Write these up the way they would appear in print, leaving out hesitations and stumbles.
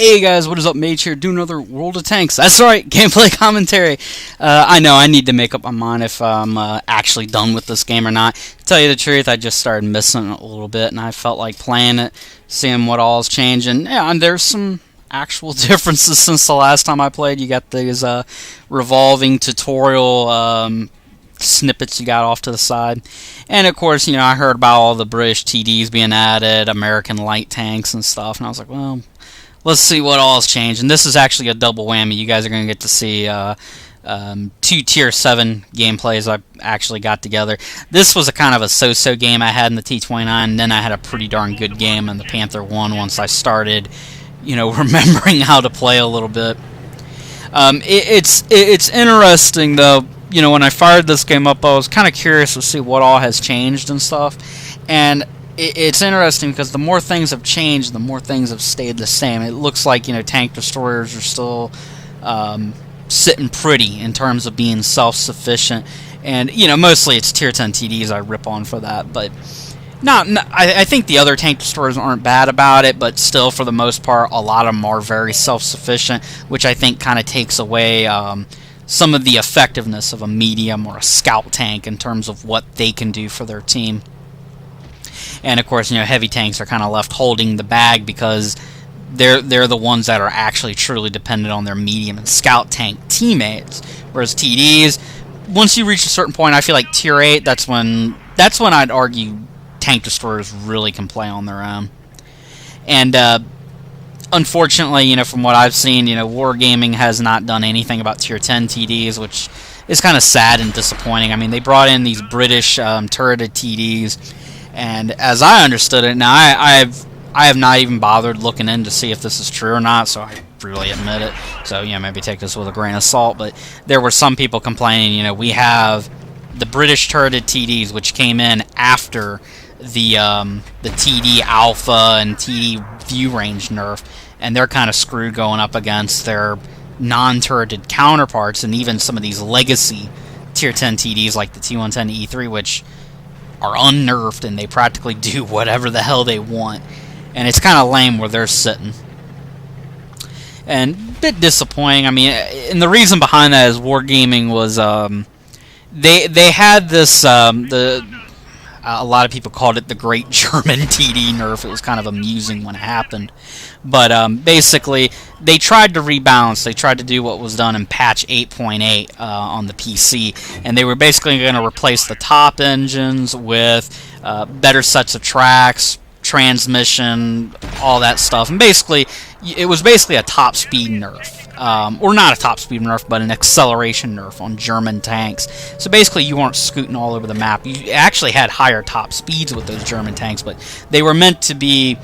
Hey guys, what is up? Mage here, doing another World of Tanks. That's right, gameplay commentary. I know I need to make up my mind if I'm actually done with this game or not. To tell you the truth, I just started missing it a little bit, and I felt like playing it, seeing what all is changing. Yeah, and there's some actual differences since the last time I played. You got these revolving tutorial snippets you got off to the side, and of course, you know, I heard about all the British TDs being added, American light tanks and stuff, and I was like, well, let's see what all has changed. And this is actually a double whammy. You guys are going to get to see two Tier 7 gameplays I actually got together. This was a kind of a so-so game I had in the T29, and then I had a pretty darn good game in the Panther 1 once I started, you know, remembering how to play a little bit. It's interesting, though. You know, when I fired this game up, I was kind of curious to see what all has changed and stuff. And it's interesting because the more things have changed, the more things have stayed the same. It looks like, you know, tank destroyers are still sitting pretty in terms of being self-sufficient, and you know, mostly it's Tier 10 TDs I rip on for that. But I think the other tank destroyers aren't bad about it, but still, for the most part, a lot of them are very self-sufficient, which I think kind of takes away some of the effectiveness of a medium or a scout tank in terms of what they can do for their team. And of course, you know, heavy tanks are kind of left holding the bag because they're the ones that are actually truly dependent on their medium and scout tank teammates. Whereas TDs, once you reach a certain point, I feel like Tier 8, that's when I'd argue tank destroyers really can play on their own. And unfortunately, you know, from what I've seen, you know, Wargaming has not done anything about Tier 10 TDs, which is kind of sad and disappointing. I mean, they brought in these British turreted TDs. And as I understood it, now I have not even bothered looking in to see if this is true or not, so I freely admit it. So, you know, maybe take this with a grain of salt. But there were some people complaining, you know, we have the British turreted TDs, which came in after the TD Alpha and TD View Range nerf, and they're kind of screwed going up against their non-turreted counterparts, and even some of these legacy Tier 10 TDs like the T110 E3, which are unnerved and they practically do whatever the hell they want, and it's kind of lame where they're sitting, and a bit disappointing. I mean, and the reason behind that is Wargaming was they had this a lot of people called it the Great German TD nerf. It was kind of amusing when it happened. But basically, they tried to rebalance. They tried to do what was done in patch 8.8 on the PC. And they were basically going to replace the top engines with better sets of tracks, transmission, all that stuff. And basically, it was basically a top speed nerf. Or not a top speed nerf, but an acceleration nerf on German tanks. So basically, you weren't scooting all over the map. You actually had higher top speeds with those German tanks, but they were meant to be,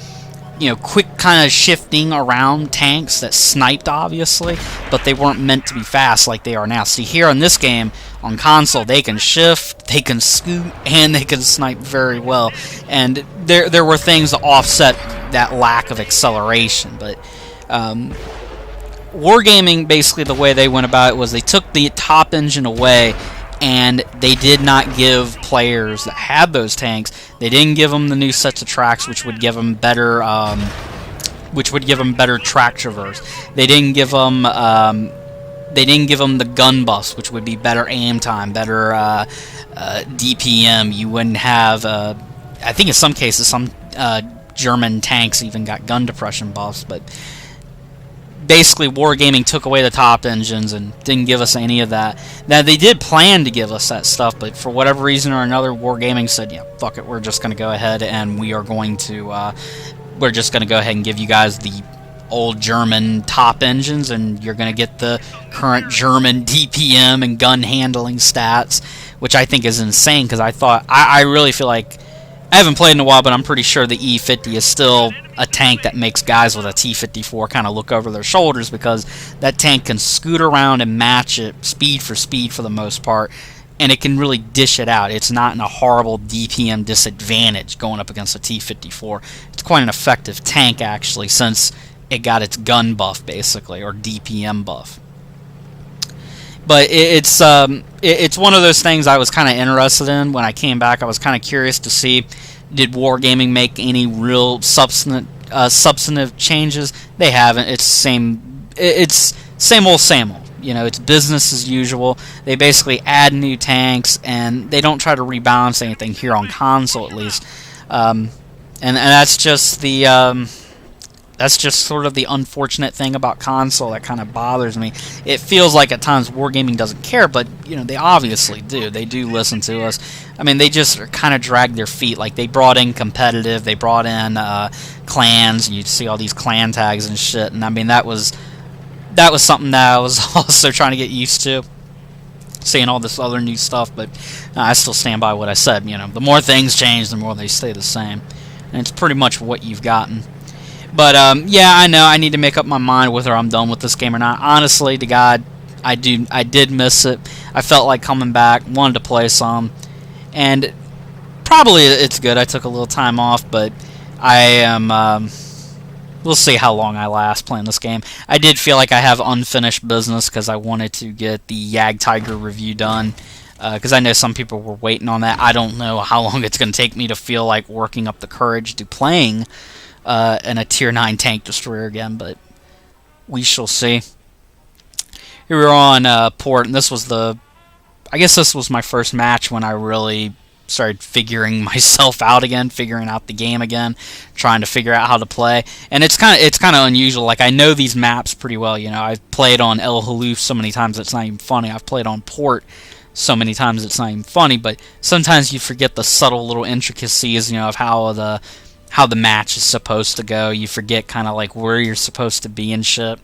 you know, quick kind of shifting around tanks that sniped, obviously, but they weren't meant to be fast like they are now. See, here in this game, on console, they can shift, they can scoot, and they can snipe very well. And there were things to offset that lack of acceleration, but Wargaming, basically the way they went about it was they took the top engine away, and they did not give players that had those tanks, they didn't give them the new sets of tracks, which would give them better track traverse. They didn't give them the gun buffs, which would be better aim time, better DPM. You wouldn't have I think in some cases some German tanks even got gun depression buffs, but basically Wargaming took away the top engines and didn't give us any of that. Now, they did plan to give us that stuff, but for whatever reason or another, Wargaming said, yeah, fuck it, we're just going to go ahead and we're just going to go ahead and give you guys the old German top engines, and you're going to get the current German DPM and gun handling stats, which I think is insane, because I really feel like, I haven't played in a while, but I'm pretty sure the E50 is still a tank that makes guys with a T54 kind of look over their shoulders, because that tank can scoot around and match it speed for the most part, and it can really dish it out. It's not in a horrible DPM disadvantage going up against a T54. It's quite an effective tank, actually, since it got its gun buff, basically, or DPM buff. But it's one of those things I was kind of interested in. When I came back, I was kind of curious to see, did Wargaming make any real substantive substantive changes. They haven't. It's same. It's same old, same old. You know, it's business as usual. They basically add new tanks, and they don't try to rebalance anything here on console, at least. And that's just the that's just sort of the unfortunate thing about console that kind of bothers me. It feels like at times Wargaming doesn't care, but you know, they obviously do. They do listen to us. I mean, they just kind of drag their feet. Like, they brought in competitive, they brought in clans. You see all these clan tags and shit, and I mean, that was something that I was also trying to get used to, seeing all this other new stuff. But I still stand by what I said. You know, the more things change, the more they stay the same, and it's pretty much what you've gotten. But yeah, I know I need to make up my mind whether I'm done with this game or not. Honestly, to God, I did miss it. I felt like coming back, wanted to play some, and probably it's good. I took a little time off, but I am. We'll see how long I last playing this game. I did feel like I have unfinished business because I wanted to get the Yag Tiger review done, because I know some people were waiting on that. I don't know how long it's going to take me to feel like working up the courage to playing in a Tier 9 tank destroyer again, but we shall see. Here we're on port, and this was I guess this was my first match when I really started figuring myself out again, figuring out the game again, trying to figure out how to play. And it's kind of unusual. Like, I know these maps pretty well. You know, I've played on El Haluf so many times it's not even funny. I've played on port so many times it's not even funny. But sometimes you forget the subtle little intricacies, you know, of how the match is supposed to go. You forget kind of like where you're supposed to be and shit.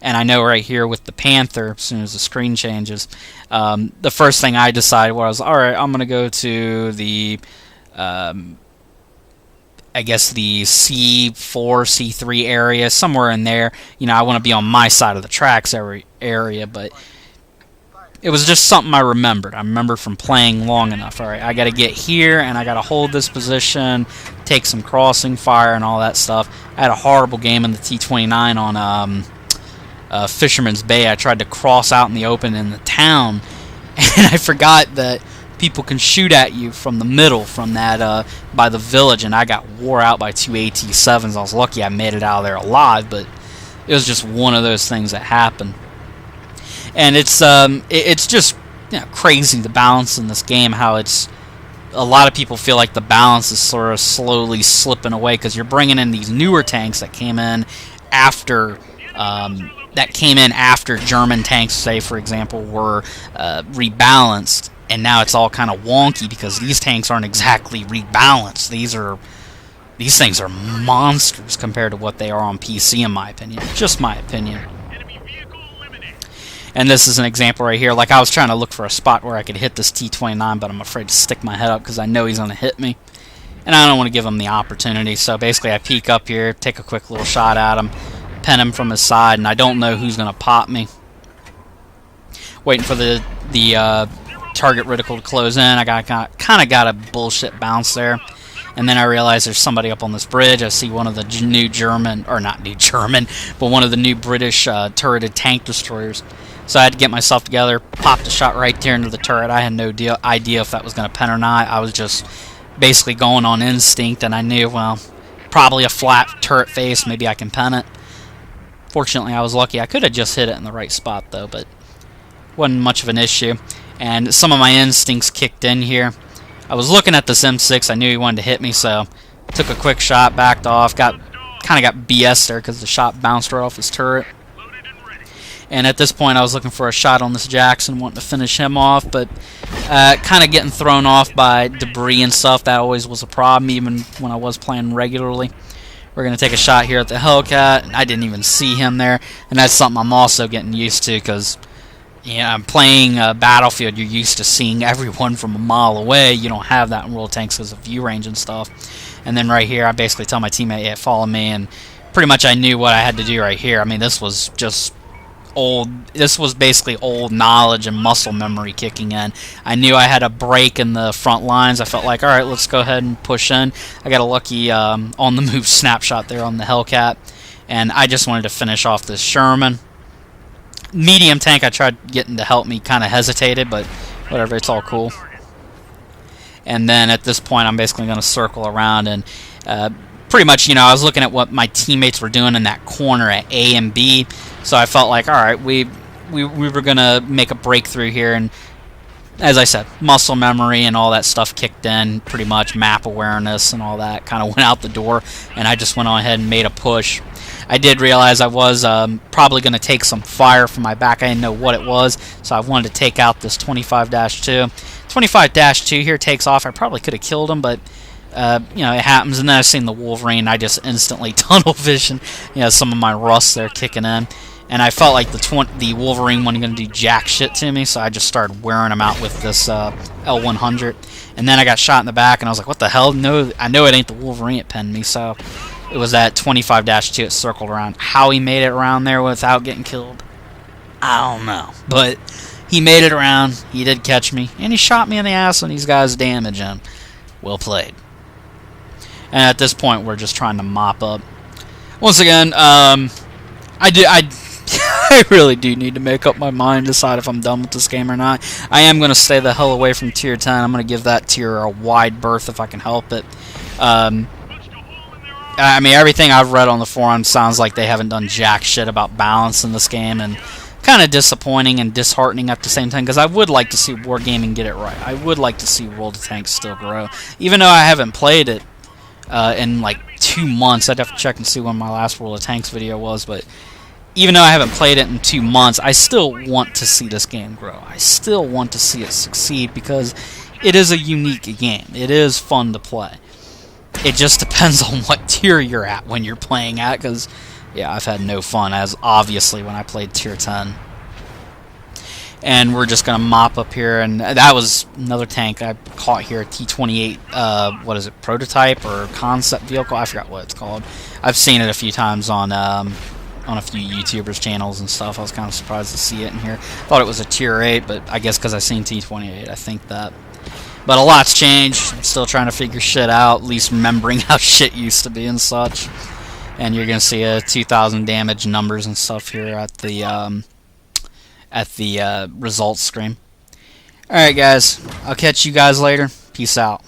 And I know right here with the Panther, as soon as the screen changes, the first thing I decided was, alright, I'm going to go to the, I guess the C4, C3 area, somewhere in there. You know, I want to be on my side of the tracks area, but it was just something I remembered. I remembered from playing long enough. Alright, I got to get here, and I got to hold this position, take some crossing fire and all that stuff. I had a horrible game in the T-29 on Fisherman's Bay. I tried to cross out in the open in the town, and I forgot that people can shoot at you from the middle, from that by the village, and I got wore out by 2 AT-7s. I was lucky I made it out of there alive, but it was just one of those things that happened. And it's just, you know, crazy, the balance in this game, how it's, a lot of people feel like the balance is sort of slowly slipping away because you're bringing in these newer tanks that came in after German tanks, say, for example, were rebalanced, and now it's all kind of wonky because these tanks aren't exactly rebalanced. These things are monsters compared to what they are on PC, in my opinion. Just my opinion. And this is an example right here. Like, I was trying to look for a spot where I could hit this T-29, but I'm afraid to stick my head up because I know he's going to hit me. And I don't want to give him the opportunity. So basically I peek up here, take a quick little shot at him, pin him from his side, and I don't know who's going to pop me. Waiting for the target reticle to close in. I kind of got a bullshit bounce there. And then I realized there's somebody up on this bridge. I see one of the new German, or not new German, but one of the new British turreted tank destroyers. So I had to get myself together, popped a shot right there into the turret. I had no idea if that was going to pen or not. I was just basically going on instinct, and I knew, well, probably a flat turret face, maybe I can pen it. Fortunately, I was lucky. I could have just hit it in the right spot, though, but wasn't much of an issue. And some of my instincts kicked in here. I was looking at this M6. I knew he wanted to hit me, so took a quick shot, backed off, kind of got BS there because the shot bounced right off his turret. And at this point, I was looking for a shot on this Jackson, wanting to finish him off, but kind of getting thrown off by debris and stuff. That always was a problem, even when I was playing regularly. We're going to take a shot here at the Hellcat, and I didn't even see him there. And that's something I'm also getting used to, because I'm playing Battlefield. You're used to seeing everyone from a mile away. You don't have that in World Tanks because of view range and stuff. And then right here, I basically tell my teammate, yeah, follow me, and pretty much I knew what I had to do right here. I mean, this was just this was basically old knowledge and muscle memory kicking in. I knew I had a break in the front lines. I felt like, alright, let's go ahead and push in. I got a lucky on-the-move snapshot there on the Hellcat, and I just wanted to finish off this Sherman. Medium tank I tried getting to help me, kind of hesitated, but whatever, it's all cool. And then at this point I'm basically going to circle around and pretty much, I was looking at what my teammates were doing in that corner at A and B, so I felt like, all right, we were gonna make a breakthrough here, and as I said, muscle memory and all that stuff kicked in, pretty much map awareness and all that kind of went out the door, and I just went on ahead and made a push. I did realize I was probably going to take some fire from my back. I didn't know what it was, so I wanted to take out this 25-2. 25-2 here takes off. I probably could have killed him, but it happens. And then I seen the Wolverine. I just instantly tunnel vision. Some of my rust there kicking in, and I felt like the Wolverine wasn't going to do jack shit to me, so I just started wearing him out with this L100. And then I got shot in the back, and I was like, "What the hell? No, I know it ain't the Wolverine that pinned me." So it was that 25-2 it circled around. How he made it around there without getting killed, I don't know. But he made it around. He did catch me, and he shot me in the ass when these guys damage him. Well played. And at this point, we're just trying to mop up. Once again, I really do need to make up my mind, decide if I'm done with this game or not. I am going to stay the hell away from tier 10. I'm going to give that tier a wide berth if I can help it. I mean, everything I've read on the forum sounds like they haven't done jack shit about balance in this game, and kind of disappointing and disheartening at the same time, because I would like to see Wargaming get it right. I would like to see World of Tanks still grow. Even though I haven't played it in like 2 months, I'd have to check and see when my last World of Tanks video was, but even though I haven't played it in 2 months, I still want to see this game grow. I still want to see it succeed, because it is a unique game. It is fun to play. It just depends on what tier you're at when you're playing at, because, yeah, I've had no fun, as obviously when I played tier 10. And we're just going to mop up here, and that was another tank I caught here, T-28, what is it, prototype or concept vehicle? I forgot what it's called. I've seen it a few times on a few YouTubers' channels and stuff. I was kind of surprised to see it in here. Thought it was a tier 8, but I guess because I seen T-28, I think that. But a lot's changed. I'm still trying to figure shit out, at least remembering how shit used to be and such. And you're going to see a 2,000 damage numbers and stuff here at the results screen. Alright guys, I'll catch you guys later. Peace out.